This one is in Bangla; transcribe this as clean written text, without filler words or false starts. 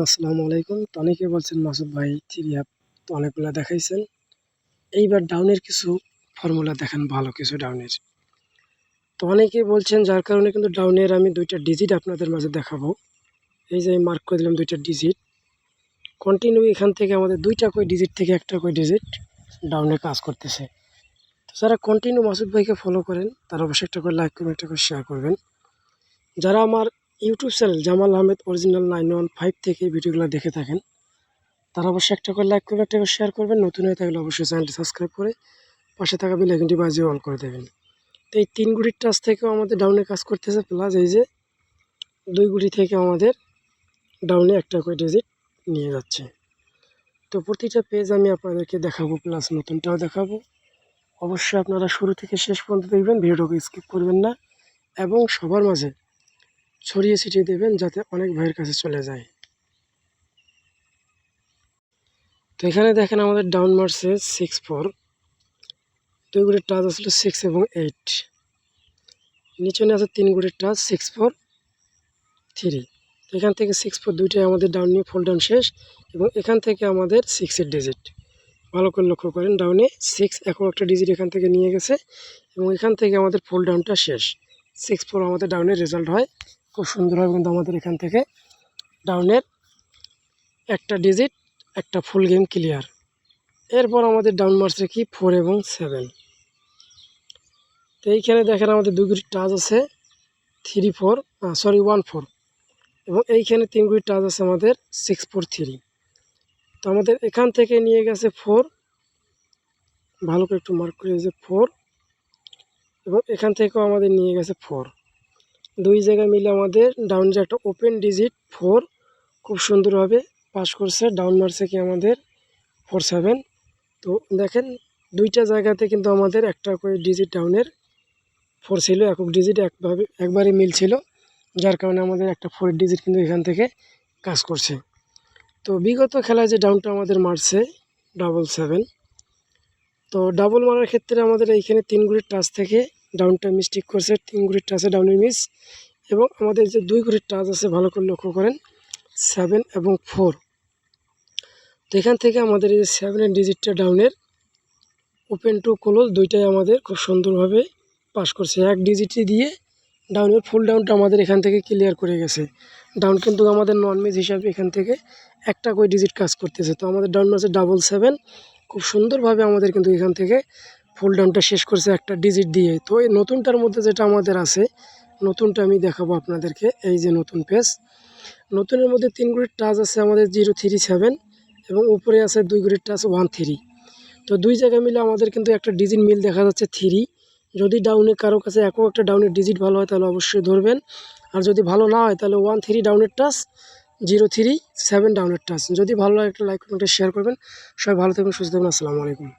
আসসালামু আলাইকুম। তো অনেকে বলছেন মাসুদ ভাই থ্রি অ্যাপ তো অনেকগুলা দেখাইছেন। এইবার ডাউনের কিছু ফর্মুলা দেখান, ভালো কিছু ডাউনের। তো অনেকে বলছেন, যার কারণে কিন্তু ডাউনের আমি 2টা ডিজিট আপনাদের মাঝে দেখাবো। এই যে মার্ক করে দিলাম 2টা ডিজিট। কন্টিনিউ এখান থেকে আমাদের 2টা করে ডিজিট থেকে 1টা করে ডিজিট ডাউনে কাজ করতেছে। তো যারা কন্টিনিউ মাসুদ ভাইকে ফলো করেন তারা অবশ্যই একটা করে লাইক করবেন, একটা করে শেয়ার করবেন। যারা আমার YouTube channel Jamal Ahmed original 915 থেকে ভিডিওগুলো দেখে থাকেন তারা অবশ্যই একটা করে লাইক করবেন, একটা করে শেয়ার করবেন। নতুন হয়ে থাকলে অবশ্যই চ্যানেলটি সাবস্ক্রাইব করে পাশে থাকা বেল আইকনটি বাজিয়ে অল করে দেবেন। তো এই 3 গুটির টাচ থেকেও আমাদের ডাউনে কাজ করতেছে, প্লাস এই যে 2 গুটি থেকে আমাদের ডাউনে একটা করে ডিজিট নিয়ে যাচ্ছে। তো প্রতিটা পেজ আমি আপনাদেরকে দেখাবো, প্লাস নতুনটাও দেখাবো। অবশ্যই আপনারা শুরু থেকে শেষ পর্যন্ত দেখবেন, ভিডিওটাকে স্কিপ করবেন না এবং সবার মাঝে ছড়িয়ে ছিটিয়ে দেবেন যাতে অনেক ভাইয়ের কাছে চলে যায়। তো এখানে দেখেন আমাদের ডাউন মারছে 6-4, 2 গুটির টাচ আসলে 6 এবং 8, নিচে আছে 3 গুটির টাচ 6-4-3। এখান থেকে 6-4 দুইটাই আমাদের ডাউন নিয়ে ফোল ডাউন শেষ এবং এখান থেকে আমাদের 6-এর ডিজিট ভালো করে লক্ষ্য করেন। ডাউনে 6 এখন একটা ডিজিট এখান থেকে নিয়ে গেছে এবং এখান থেকে আমাদের ফোল ডাউনটা শেষ। 6-4 আমাদের ডাউনের রেজাল্ট হয় খুব সুন্দরভাবে, কিন্তু আমাদের এখান থেকে ডাউনের একটা ডিজিট একটা ফুল গেম ক্লিয়ার। এরপর আমাদের ডাউন মারছে কি 4 এবং 7। তো এইখানে দেখেন আমাদের 2 গুটির টাচ আছে 1-4 এবং এইখানে 3 গুটির টাচ আছে আমাদের 6-4-3। তো আমাদের এখান থেকে নিয়ে গেছে 4, ভালো করে একটু মার্ক করে যে 4, এবং এখান থেকেও আমাদের নিয়ে গেছে 4। দুই জায়গায় মিলে আমাদের ডাউন যে একটা ওপেন ডিজিট 4 খুব সুন্দরভাবে পাস করছে। ডাউন মারছে কি আমাদের 4-7। তো দেখেন দুইটা জায়গাতে কিন্তু আমাদের একটা করে ডিজিট ডাউনের 4 ছিল, একক ডিজিট একবারে মিল ছিল, যার কারণে আমাদের একটা 4 ডিজিট কিন্তু এখান থেকে কাজ করছে। তো বিগত খেলায় যে ডাউনটা আমাদের মারছে 7-7, তো ডাবল মারার ক্ষেত্রে আমাদের এইখানে 3 গুটির টাচ থেকে ডাউনটা মিস্টেক করছে, 3 গুটির টাচে ডাউনের মিস, এবং আমাদের যে 2 গুটির টাচ আছে ভালো করে লক্ষ্য করেন 7 এবং 4। তো এখান থেকে আমাদের এই যে 7-এর ডিজিটটা ডাউনের ওপেন টু ক্লোজ দুইটাই আমাদের খুব সুন্দরভাবে পাস করছে। এক ডিজিটই দিয়ে ডাউনের ফুল ডাউনটা আমাদের এখান থেকে ক্লিয়ার করে গেছে। ডাউন কিন্তু আমাদের নন মিস হিসাবে এখান থেকে একটা করে ডিজিট কাজ করতেছে। তো আমাদের ডাউন মাসে 7-7 খুব সুন্দরভাবে আমাদের কিন্তু এখান থেকে ফুল ডাউনটা শেষ করছে একটা ডিজিট দিয়ে। তো এই নতুনটার মধ্যে যেটা আমাদের আছে, নতুনটা আমি দেখাবো আপনাদেরকে। এই যে নতুন পেজ, নতুনের মধ্যে 3 গুটির টাচ আছে আমাদের 0-3-7 এবং উপরে আছে 2 গুটির টাচ 1-3। তো দুই জায়গায় মিলে আমাদের কিন্তু একটা ডিজিট মিল দেখা যাচ্ছে 3। যদি ডাউনে কারো কাছে একক একটা ডাউনের ডিজিট ভালো হয় তাহলে অবশ্যই ধরবেন, আর যদি ভালো না হয় তাহলে 1-3 ডাউনের টাচ, 0-3-7 ডাউনের টাচ। যদি ভালো লাগে একটা লাইক করবেন, একটা শেয়ার করবেন। সবাই ভালো থাকবেন, সুস্থ থাকবেন। আসসালামু আলাইকুম।